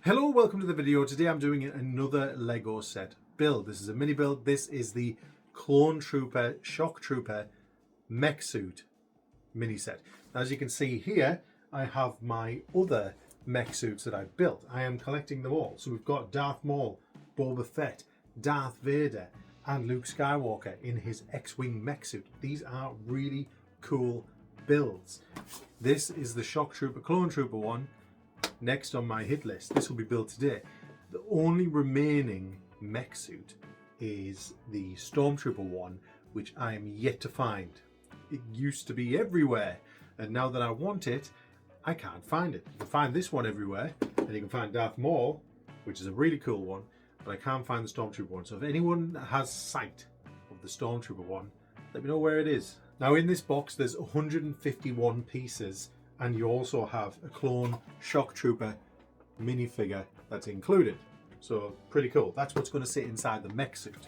Hello, welcome to the video. Today I'm doing another Lego set build. This is a mini build. This is the Clone Trooper, Shock Trooper mech suit mini set. As you can see here, I have my other mech suits that I've built. I am collecting them all. So we've got Darth Maul, Boba Fett, Darth Vader, and Luke Skywalker in his X-Wing mech suit. These are really cool builds. This is the Shock Trooper, Clone Trooper one. Next on my hit list, this will be built today. The only remaining mech suit is the Stormtrooper one, which I am yet to find. It used to be everywhere, and now that I want it, I can't find it. You can find this one everywhere, and you can find Darth Maul, which is a really cool one, but I can't find the Stormtrooper one. So if anyone has sight of the Stormtrooper one, let me know where it is. Now in this box, there's 151 pieces, and you also have a clone Shock Trooper minifigure that's included. So pretty cool. That's what's going to sit inside the mech suit.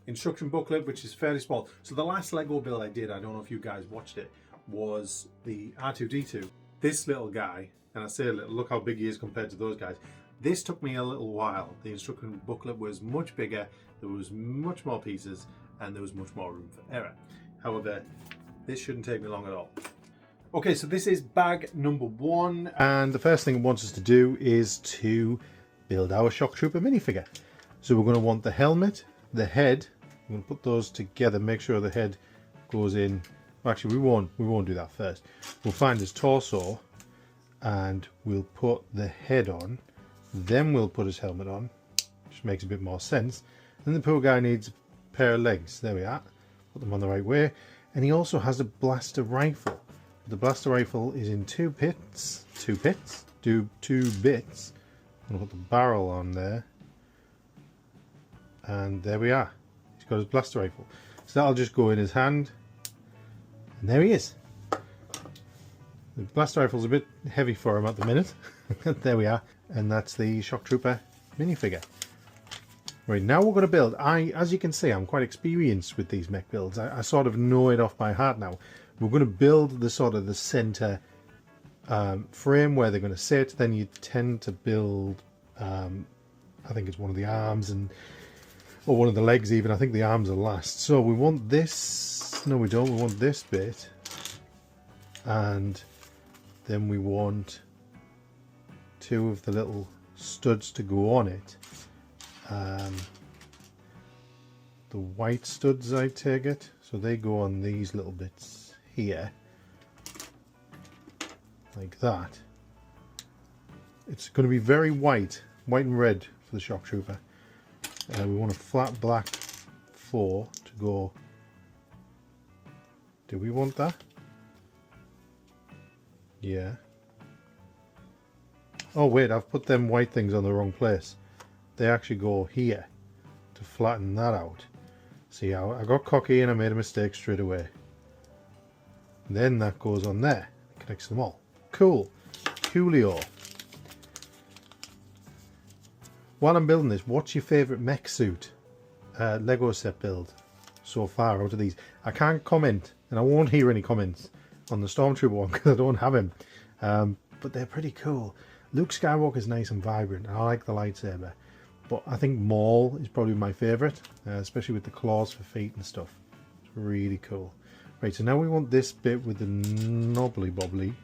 Instruction booklet, which is fairly small. So the last Lego build I did, I don't know if you guys watched it, was the R2-D2. This little guy, and I say a little, look how big he is compared to those guys. This took me a little while. The instruction booklet was much bigger, there was much more pieces, and there was much more room for error. However, this shouldn't take me long at all. Okay, so this is bag number one, and the first thing it wants us to do is to build our Shock Trooper minifigure. So we're going to want the helmet, the head. I'm going to put those together, make sure the head goes in. Actually, we won't do that first. We'll find his torso, and we'll put the head on. Then we'll put his helmet on, which makes a bit more sense. Then the poor guy needs a pair of legs. There we are. Put them on the right way. And he also has a blaster rifle. The blaster rifle is in two bits. I'm going to put the barrel on there. And there we are. He's got his blaster rifle. So that'll just go in his hand. And there he is. The blaster rifle's a bit heavy for him at the minute. There we are. And that's the Shock Trooper minifigure. Right, now we're going to build. As you can see, I'm quite experienced with these mech builds. I sort of know it off by heart now. We're going to build the sort of the center frame where they're going to sit. Then you tend to build, I think it's one of the arms or one of the legs even. I think the arms are last. So we want this. No, we don't. We want this bit, and then we want two of the little studs to go on it. The white studs, I take it, so they go on these little bits here, like that. It's going to be very white and red for the Shock Trooper. We want a flat black 4 to go. Do we want that? Yeah. Oh wait, I've put them white things on the wrong place. They actually go here to flatten that out. See how I got cocky and I made a mistake straight away. And then that goes on there, connects them all. Cool, coolio. While I'm building this, what's your favourite mech suit Lego set build so far out of these? I can't comment, and I won't hear any comments on the Stormtrooper one because I don't have him. But they're pretty cool. Luke Skywalker's nice and vibrant. I like the lightsaber. But I think Maul is probably my favourite, especially with the claws for feet and stuff. It's really cool. Right, so now we want this bit with the knobbly bobbly.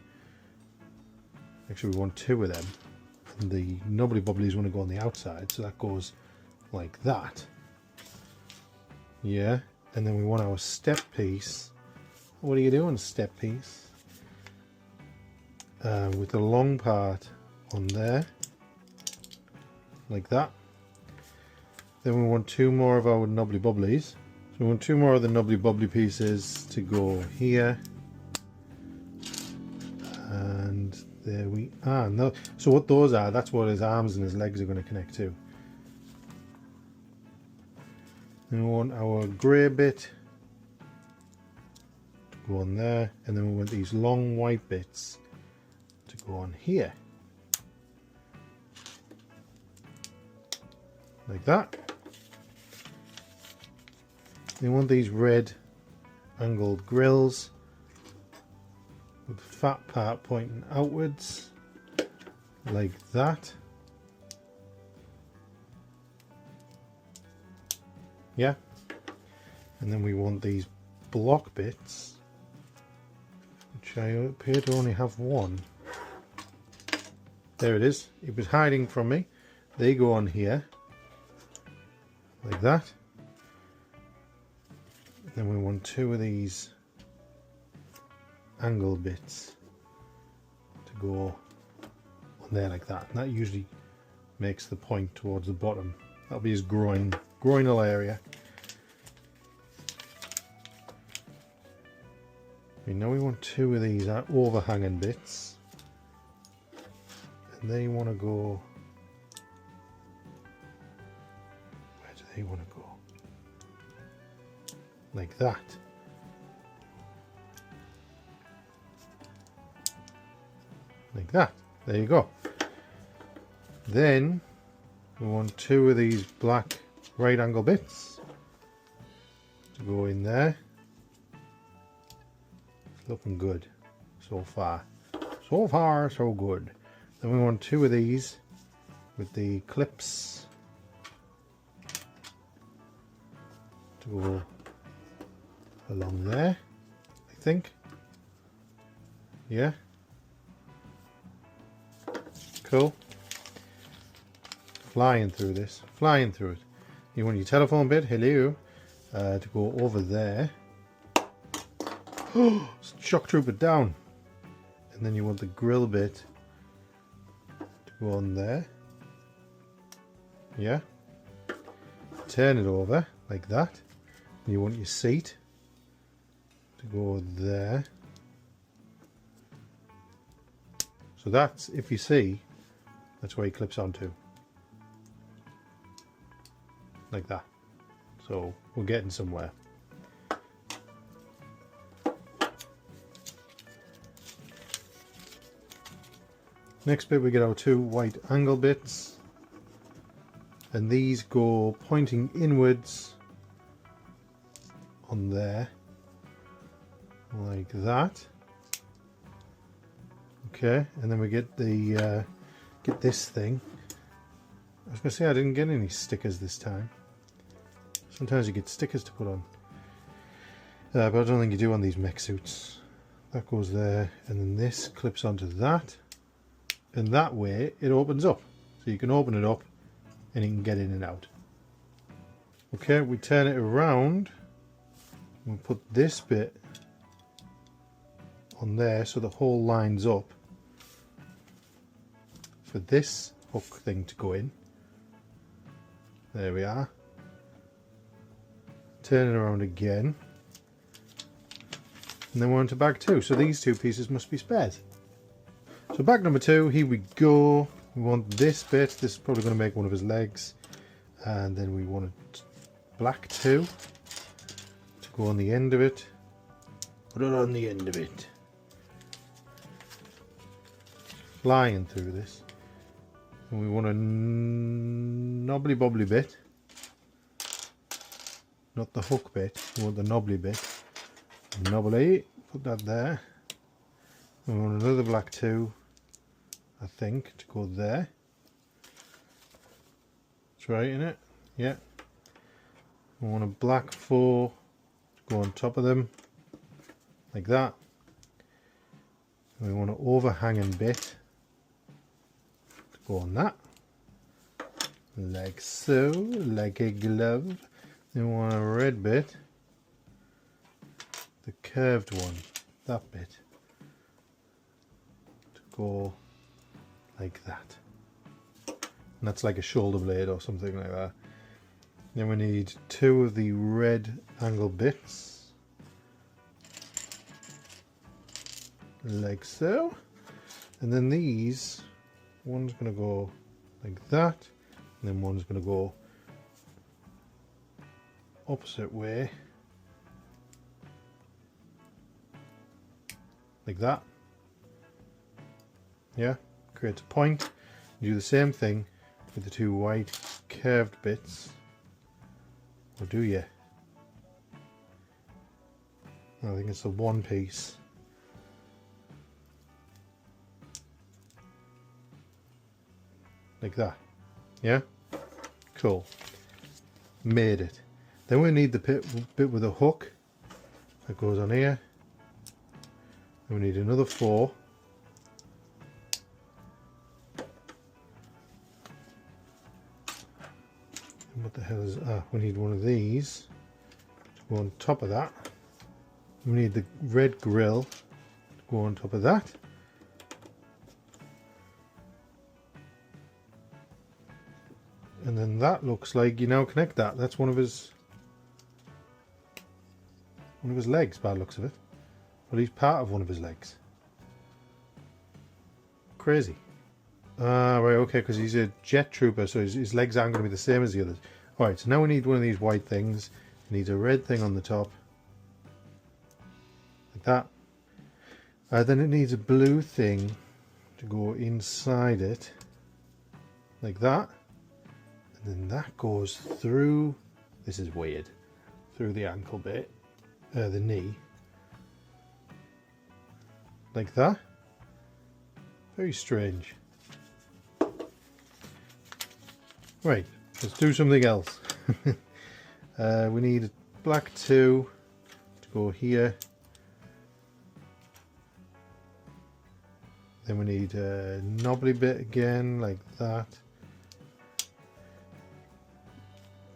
Actually, we want two of them. And the knobbly bobblies want to go on the outside, so that goes like that. Yeah, and then we want our step piece. What are you doing, step piece? With the long part on there, like that. Then we want two more of our knobbly bobblies. So we want two more of the knobbly bobbly pieces to go here. And there we are. No, so what those are, that's what his arms and his legs are going to connect to. Then we want our grey bit to go on there. And then we want these long white bits to go on here. Like that. We want these red angled grills with the fat part pointing outwards like that. Yeah. And then we want these block bits, which I appear to only have one. There it is. It was hiding from me. They go on here, like that. And then we want two of these angle bits to go on there like that. And that usually makes the point towards the bottom. That'll be his groinal area. Now we want two of these overhanging bits, and they want to go, where do they want to go? Like that. Like that. There you go. Then we want two of these black right angle bits to go in there. Looking good so far. So far, so good. Then we want two of these with the clips to go along there, I think. Yeah. Cool. Flying through this. Flying through it. You want your telephone bit, hello, to go over there. Shock trooper down. And then you want the grill bit to go on there. Yeah. Turn it over like that. And you want your seat to go there. So that's, if you see, that's where he clips onto. Like that. So we're getting somewhere. Next bit we get our two white angle bits, and these go pointing inwards on there, like that. Okay, and then we get the get this thing. I was going to say I didn't get any stickers this time. Sometimes you get stickers to put on, but I don't think you do on these mech suits. That goes there, and then this clips onto that. And that way it opens up, so you can open it up and you can get in and out. Okay, we turn it around, we'll put this bit on there so the hole lines up for this hook thing to go in. There we are. Turn it around again, and then we're on to bag two. So these two pieces must be spares. So bag number two, here we go. We want this bit. This is probably going to make one of his legs. And then we want a black two to go on the end of it. Put it on the end of it. Flying through this. And we want a knobbly bobbly bit. Not the hook bit, we want the knobbly bit. Knobbly, put that there. We want another black two, I think, to go there. That's right, isn't it? Yeah. We want a black four to go on top of them, like that. And we want an overhanging bit to go on that, like so, like a glove. Then we want a red bit, the curved one, that bit, go like that, and that's like a shoulder blade or something like that. Then we need two of the red angle bits, like so, and then these, one's going to go like that, and then one's going to go opposite way, like that. Yeah, creates a point. Do the same thing with the two white curved bits, or do you? I think it's the one piece. Like that. Yeah? Cool. Made it. Then we need the bit with a hook that goes on here. And we need another 4. And what the hell is we need one of these to go on top of that. We need the red grill to go on top of that. And then that looks like you now connect that. That's one of his legs by the looks of it. Well, he's part of one of his legs. Crazy. Ah, right, okay, because he's a jet trooper, so his legs aren't going to be the same as the others. Alright, so now we need one of these white things. It needs a red thing on the top. Like that. Then it needs a blue thing to go inside it. Like that. And then that goes through, this is weird, through the ankle bit, the knee. Like that. Very strange. Right, let's do something else. We need a black 2 to go here. Then we need a knobbly bit again, like that.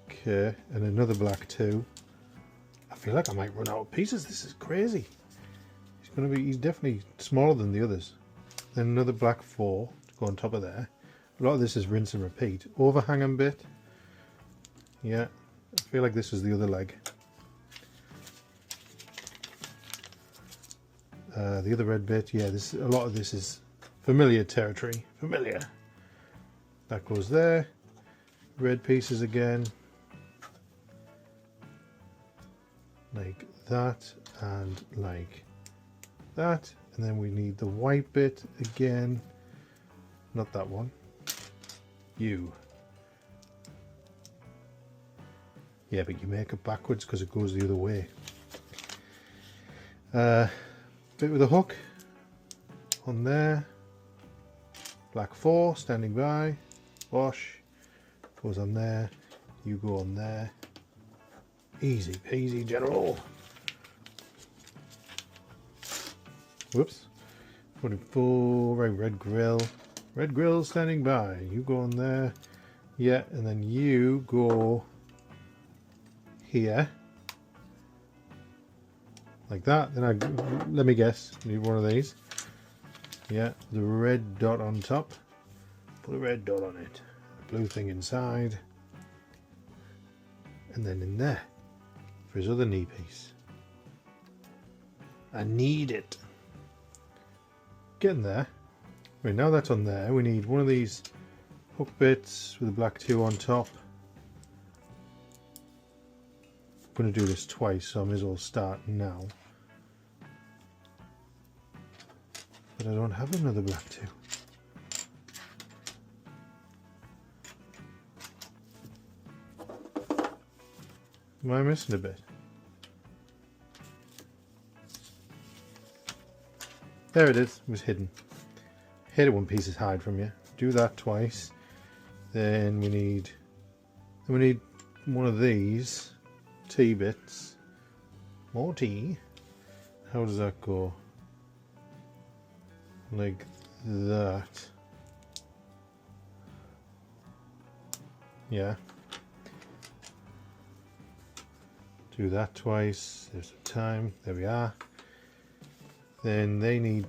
Okay, and another black 2. I feel like I might run out of pieces. This is crazy. He's definitely smaller than the others. Then another black 4 to go on top of there. A lot of this is rinse and repeat. Overhanging bit. Yeah, I feel like this is the other leg. The other red bit, yeah, a lot of this is familiar territory. Familiar. That goes there. Red pieces again. Like that and like that. And then we need the white bit again. Not that one. You. Yeah, but you make it backwards because it goes the other way. Bit with a hook on there. Black 4 standing by. Wash. Goes on there. You go on there. Easy peasy, general. Whoops. 44, right, red grill. Red grill standing by. You go on there. Yeah, and then you go here. Like that. Then let me guess. Need one of these. Yeah, the red dot on top. Put a red dot on it. The blue thing inside. And then in there. For his other knee piece. I need it. Getting there. Right, now that's on there, we need one of these hook bits with a black 2 on top. I'm going to do this twice, so I may as well start now. But I don't have another black 2. Am I missing a bit? There it is. It was hidden. Hate it when pieces hide from you. Do that twice. Then we need one of these T bits. More T. How does that go? Like that. Yeah. Do that twice. There's some time. There we are. Then they need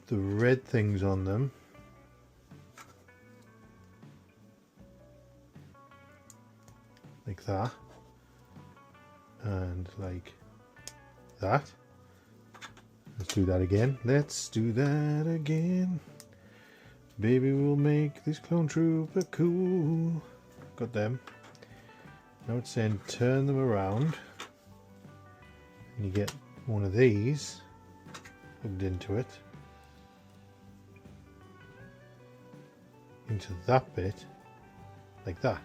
the red things on them. Like that. And like that. Let's do that again. Let's do that again. Baby, we'll make this clone trooper cool. Got them. Now it's saying turn them around. And you get one of these plugged into it. Into that bit. Like that.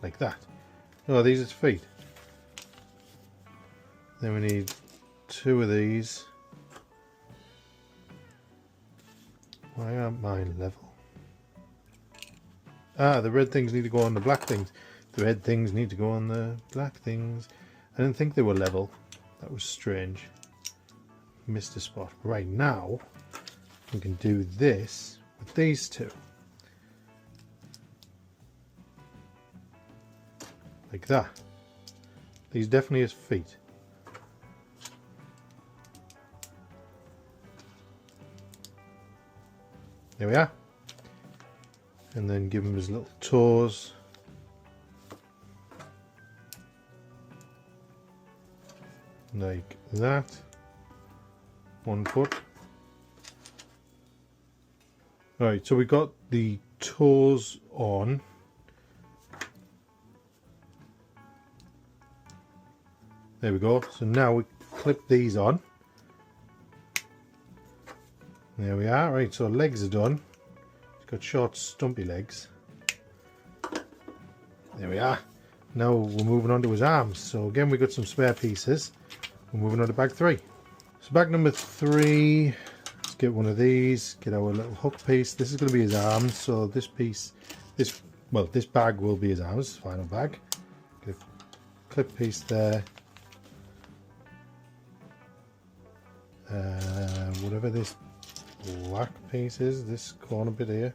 Like that. Oh, these are feet. Then we need 2 of these. Why aren't mine level? Ah, the red things need to go on the black things. The red things need to go on the black things. I didn't think they were level. That was strange. Missed a spot. Right, now we can do this with these two. Like that. These definitely is feet. There we are. And then give him his little toes. Like that. 1 foot. Alright, so we got the toes on. There we go. So now we clip these on. There we are. Right, so legs are done. He's got short, stumpy legs. There we are. Now we're moving on to his arms. So again, we got some spare pieces. We're moving on to bag 3. So bag number 3. Let's get one of these. Get our little hook piece. This is going to be his arms. So this piece, this bag will be his arms. Final bag. Get a clip piece there. Whatever this black piece is, this corner bit here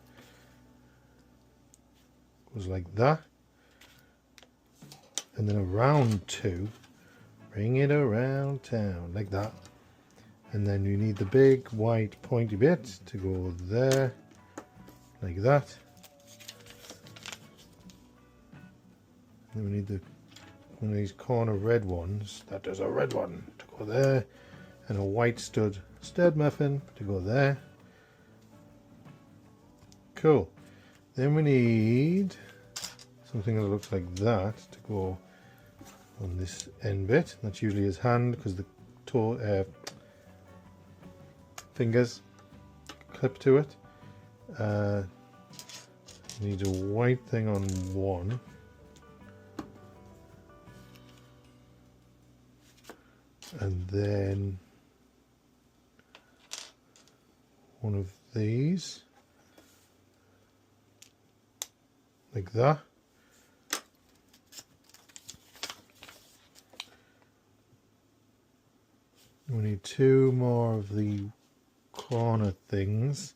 goes like that, and then around 2, bring it around town like that, and then you need the big white pointy bit to go there like that, and then we need one of these corner red ones, that does a red one, to go there, and a white stud muffin to go there. Cool. Then we need something that looks like that to go on this end bit. That's usually his hand because the toe fingers clip to it. Needs a white thing on one. And then one of these, like that. We need 2 more of the corner things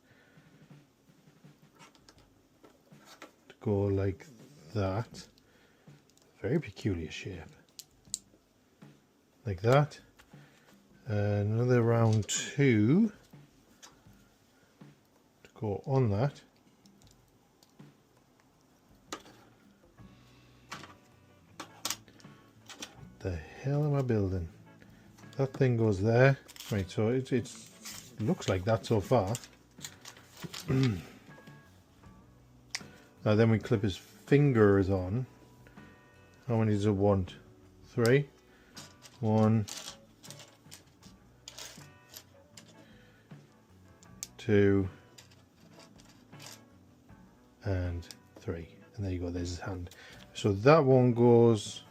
to go like that. Very peculiar shape. Like that. Another round 2 to go on that. What the hell am I building? That thing goes there. Right, so it looks like that so far. Now then we clip his fingers on. How many does it want? 3. 1, 2, and 3. And there you go, there's his hand. So that one goes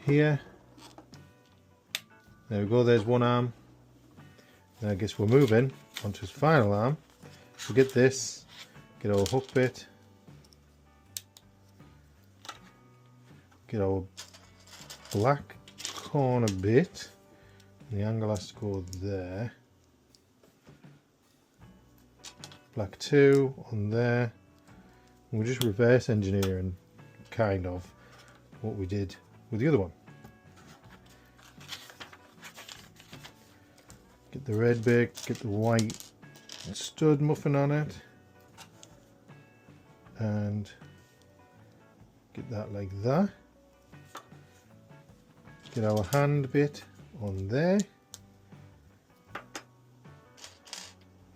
here. There we go, there's one arm. And I guess we're moving onto his final arm. So get this, get our hook bit, get our black corner bit, and the angle has to go there. Black 2 on there. And we're just reverse engineering kind of what we did with the other one. Get the red bit, get the white stud muffin on it, and get that like that. Get our hand bit on there.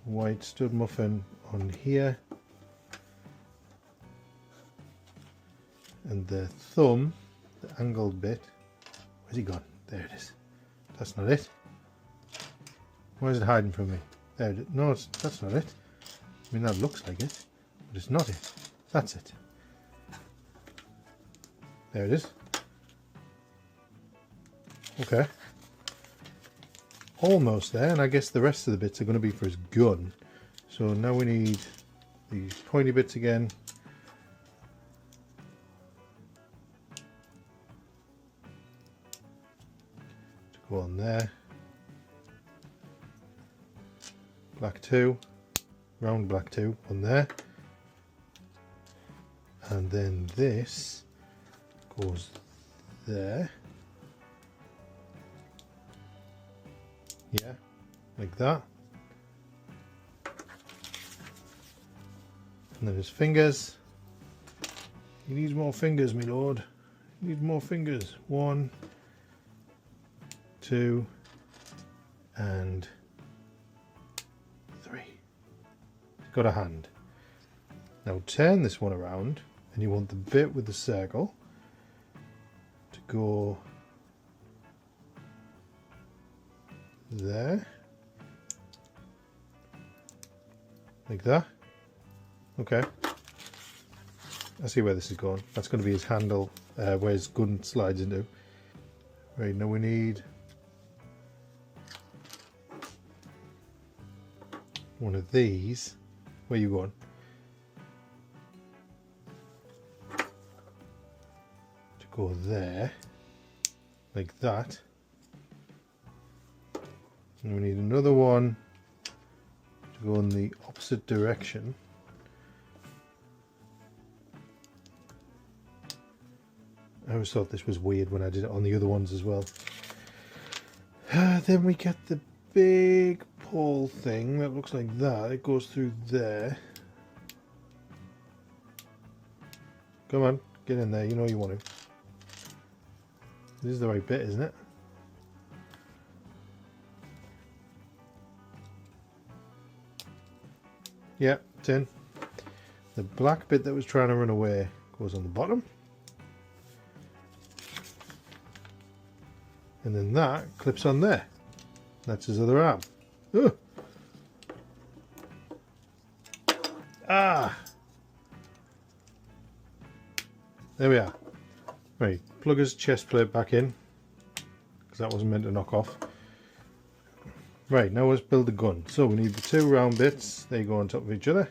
White stud muffin on here. And the thumb, the angled bit, where's he gone? There it is. That's not it. Why is it hiding from me? There it is. No, that's not it. I mean, that looks like it, but it's not it. That's it. There it is. Okay. Almost there, and I guess the rest of the bits are going to be for his gun. So now we need these pointy bits again. go on there. Black 2, round black 2 on there. And then this goes there. Yeah, like that. And then his fingers. He needs more fingers, my lord. He needs more fingers. 1, 2, and 3. He's got a hand. Now turn this one around, and you want the bit with the circle to go there, like that. Okay, I see where this is going. That's going to be his handle, where his gun slides into. Right, now we need one of these. Where you going? To go there, like that. And we need another one to go in the opposite direction. I always thought this was weird when I did it on the other ones as well. Then we get the big pole thing that looks like that. It goes through there. Come on, get in there. You know you want to. This is the right bit, isn't it? Yeah, it's in. The black bit that was trying to run away goes on the bottom. And then that clips on there. That's his other arm. Ugh. Ah! There we are. Right, plug his chest plate back in, because that wasn't meant to knock off. Right, now let's build the gun. So we need the 2 round bits. They go on top of each other.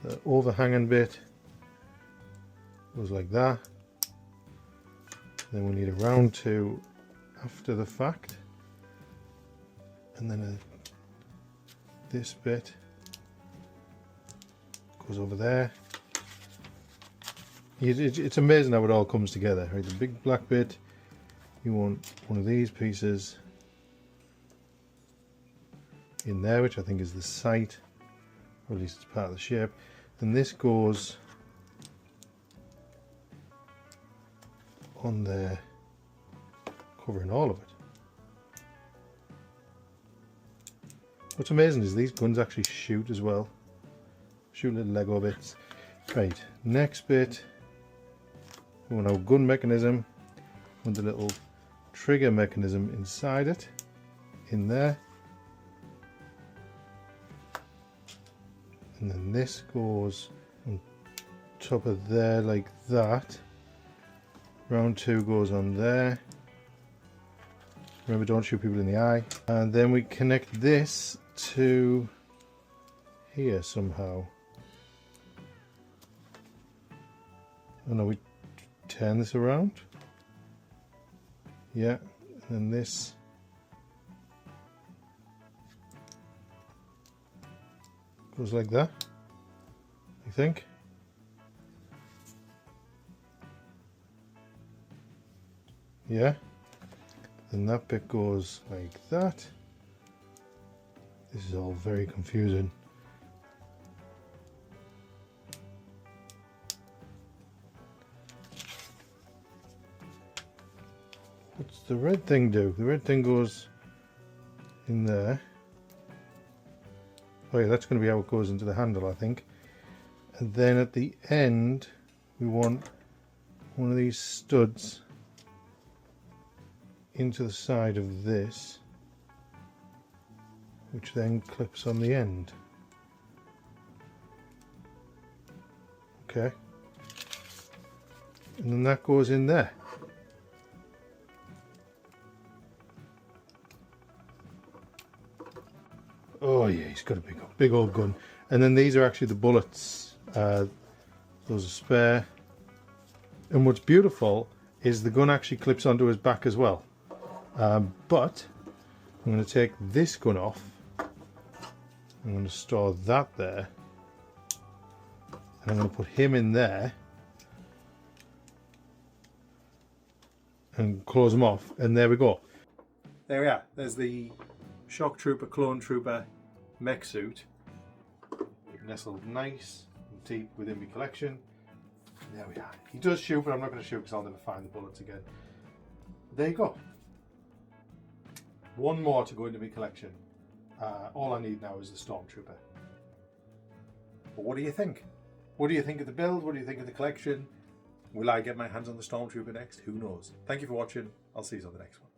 The overhanging bit goes like that. Then we need a round 2 after the fact. And then this bit goes over there. It's amazing how it all comes together. Right, the big black bit, you want one of these pieces in there, which I think is the sight, or at least it's part of the shape. Then this goes on there, covering all of it. What's amazing is these guns actually shoot as well. Shoot little Lego bits. Right, next bit, we want our gun mechanism with the little trigger mechanism inside it, in there. And then this goes on top of there like that. Round 2 goes on there. Remember, don't shoot people in the eye. And then we connect this to here somehow. Oh no, we turn this around. Yeah, and then this goes like that, I think. Yeah, then that bit goes like that. This is all very confusing. What's the red thing do? The red thing goes in there. Oh yeah, that's going to be how it goes into the handle, I think. And then at the end, we want one of these studs into the side of this, which then clips on the end. Okay. And then that goes in there. Oh yeah, he's got a big old gun. And then these are actually the bullets. Those are spare. And what's beautiful is the gun actually clips onto his back as well. But I'm going to take this gun off. I'm going to store that there. And I'm going to put him in there. And close them off. And there we go. There we are. There's the Shock Trooper, Clone Trooper mech suit. Nestled nice and deep within my collection. There we are. He does shoot, but I'm not going to shoot because I'll never find the bullets again. There you go. One more to go into my collection. All I need now is the Stormtrooper. But what do you think? What do you think of the build? What do you think of the collection? Will I get my hands on the Stormtrooper next? Who knows? Thank you for watching. I'll see you on the next one.